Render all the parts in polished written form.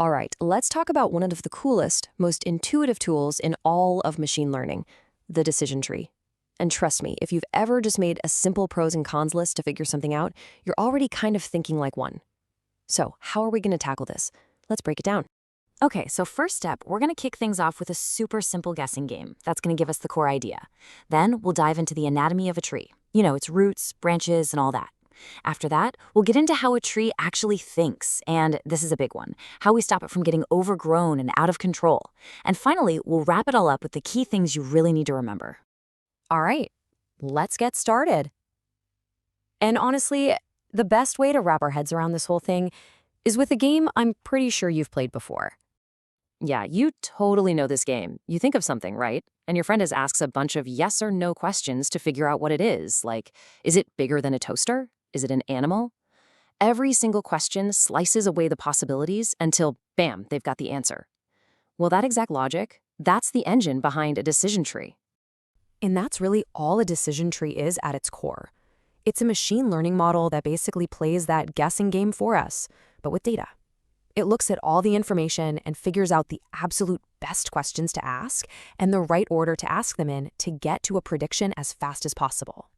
All right, let's talk about one of the coolest, most intuitive tools in all of machine learning, the decision tree. And trust me, if you've ever just made a simple pros and cons list to figure something out, you're already kind of thinking like one. So, how are we going to tackle this? Let's break it down. Okay, so first step, we're going to kick things off with a super simple guessing game. That's going to give us the core idea. Then we'll dive into the anatomy of a tree. You know, its roots, branches, and all that. After that, we'll get into how a tree actually thinks, and this is a big one, how we stop it from getting overgrown and out of control. And finally, we'll wrap it all up with the key things you really need to remember. All right, let's get started. And honestly, the best way to wrap our heads around this whole thing is with a game I'm pretty sure you've played before. Yeah, you totally know this game. You think of something, right? And your friend just asks a bunch of yes or no questions to figure out what it is. Like, is it bigger than a toaster? Is it an animal? Every single question slices away the possibilities until, bam, they've got the answer. Well, that exact logic, that's the engine behind a decision tree. And that's really all a decision tree is at its core. It's a machine learning model that basically plays that guessing game for us, but with data. It looks at all the information and figures out the absolute best questions to ask and the right order to ask them in to get to a prediction as fast as possible.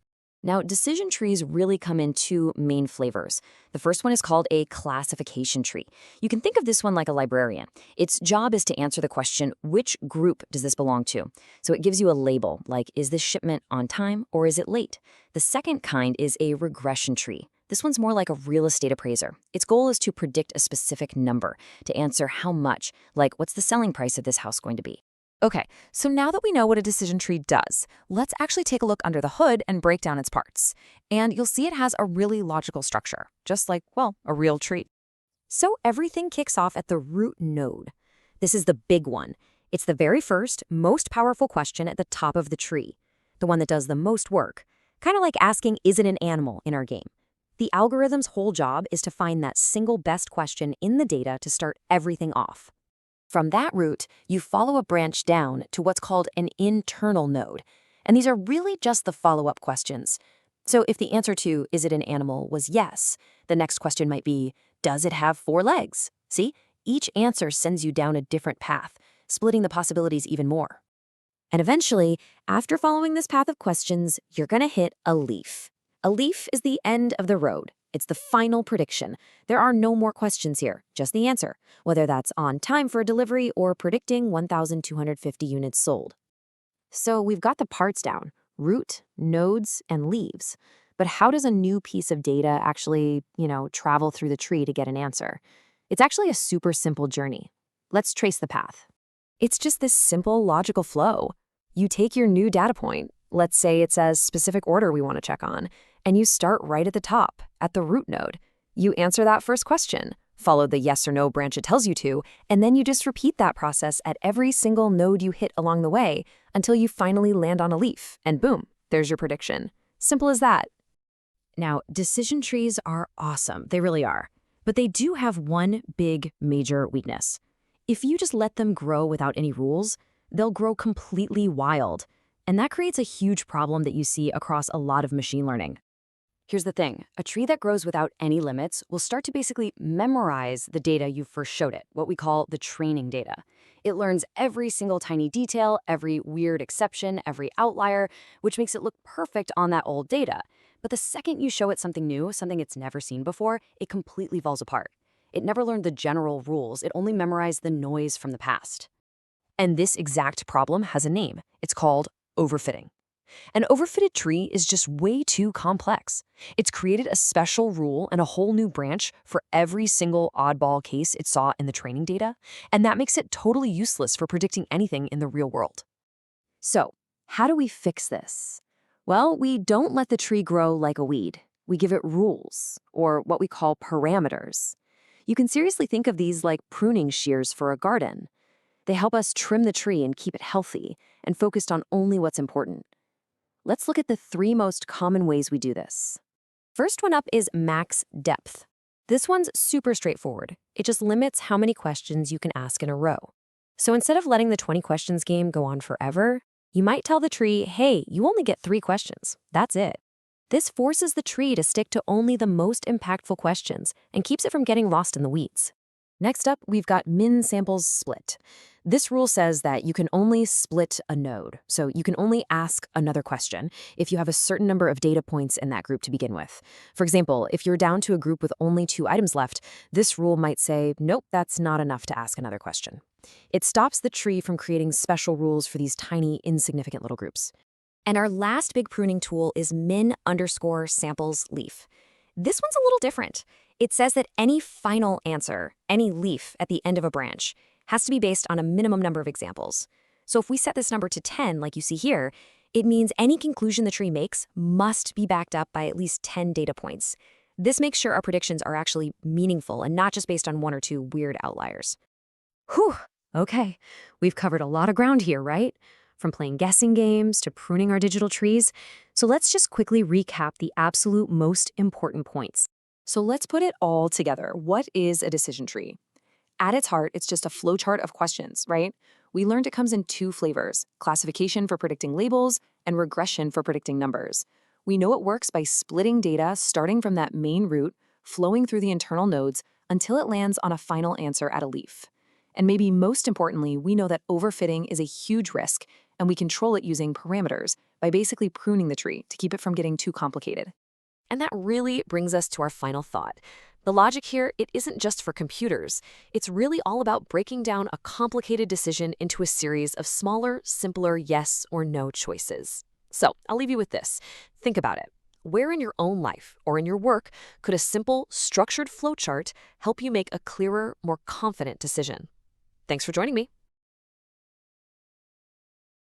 Now, decision trees really come in two main flavors. The first one is called a classification tree. You can think of this one like a librarian. Its job is to answer the question, which group does this belong to? So it gives you a label, like, is this shipment on time or is it late? The second kind is a regression tree. This one's more like a real estate appraiser. Its goal is to predict a specific number, to answer how much, like what's the selling price of this house going to be? Okay, so now that we know what a decision tree does, let's actually take a look under the hood and break down its parts. And you'll see it has a really logical structure, just like, well, a real tree. So everything kicks off at the root node. This is the big one. It's the very first, most powerful question at the top of the tree, the one that does the most work, kind of like asking, is it an animal in our game? The algorithm's whole job is to find that single best question in the data to start everything off. From that root, you follow a branch down to what's called an internal node. And these are really just the follow-up questions. So if the answer to, is it an animal, was yes, the next question might be, does it have 4 legs? See, each answer sends you down a different path, splitting the possibilities even more. And eventually, after following this path of questions, you're going to hit a leaf. A leaf is the end of the road. It's the final prediction. There are no more questions here, just the answer, whether that's on time for a delivery or predicting 1,250 units sold. So we've got the parts down, root, nodes, and leaves. But how does a new piece of data actually, travel through the tree to get an answer? It's actually a super simple journey. Let's trace the path. It's just this simple logical flow. You take your new data point, let's say it's a specific order we want to check on, and you start right at the top, at the root node. You answer that first question, follow the yes or no branch it tells you to, and then you just repeat that process at every single node you hit along the way until you finally land on a leaf, and boom, there's your prediction. Simple as that. Now, decision trees are awesome, they really are, but they do have one big major weakness. If you just let them grow without any rules, they'll grow completely wild, and that creates a huge problem that you see across a lot of machine learning. Here's the thing, a tree that grows without any limits will start to basically memorize the data you first showed it, what we call the training data. It learns every single tiny detail, every weird exception, every outlier, which makes it look perfect on that old data. But the second you show it something new, something it's never seen before, it completely falls apart. It never learned the general rules, it only memorized the noise from the past. And this exact problem has a name. It's called overfitting. An overfitted tree is just way too complex. It's created a special rule and a whole new branch for every single oddball case it saw in the training data, and that makes it totally useless for predicting anything in the real world. So, how do we fix this? Well, we don't let the tree grow like a weed. We give it rules, or what we call parameters. You can seriously think of these like pruning shears for a garden. They help us trim the tree and keep it healthy and focused on only what's important. Let's look at the 3 most common ways we do this. First one up is max depth. This one's super straightforward. It just limits how many questions you can ask in a row. So instead of letting the 20 questions game go on forever, you might tell the tree, hey, you only get 3 questions. That's it. This forces the tree to stick to only the most impactful questions and keeps it from getting lost in the weeds. Next up, we've got min samples split. This rule says that you can only split a node, so you can only ask another question if you have a certain number of data points in that group to begin with. For example, if you're down to a group with only 2 items left, this rule might say, nope, that's not enough to ask another question. It stops the tree from creating special rules for these tiny, insignificant little groups. And our last big pruning tool is min_samples leaf. This one's a little different. It says that any final answer, any leaf at the end of a branch, has to be based on a minimum number of examples. So if we set this number to 10, like you see here, it means any conclusion the tree makes must be backed up by at least 10 data points. This makes sure our predictions are actually meaningful and not just based on 1 or 2 weird outliers. Whew, okay. We've covered a lot of ground here, right? From playing guessing games to pruning our digital trees. So let's just quickly recap the absolute most important points. So let's put it all together. What is a decision tree? At its heart, it's just a flowchart of questions, right? We learned it comes in 2 flavors, classification for predicting labels and regression for predicting numbers. We know it works by splitting data starting from that main root, flowing through the internal nodes until it lands on a final answer at a leaf. And maybe most importantly, we know that overfitting is a huge risk, and we control it using parameters by basically pruning the tree to keep it from getting too complicated. And that really brings us to our final thought. The logic here, it isn't just for computers. It's really all about breaking down a complicated decision into a series of smaller, simpler yes or no choices. So I'll leave you with this. Think about it. Where in your own life or in your work could a simple, structured flowchart help you make a clearer, more confident decision? Thanks for joining me.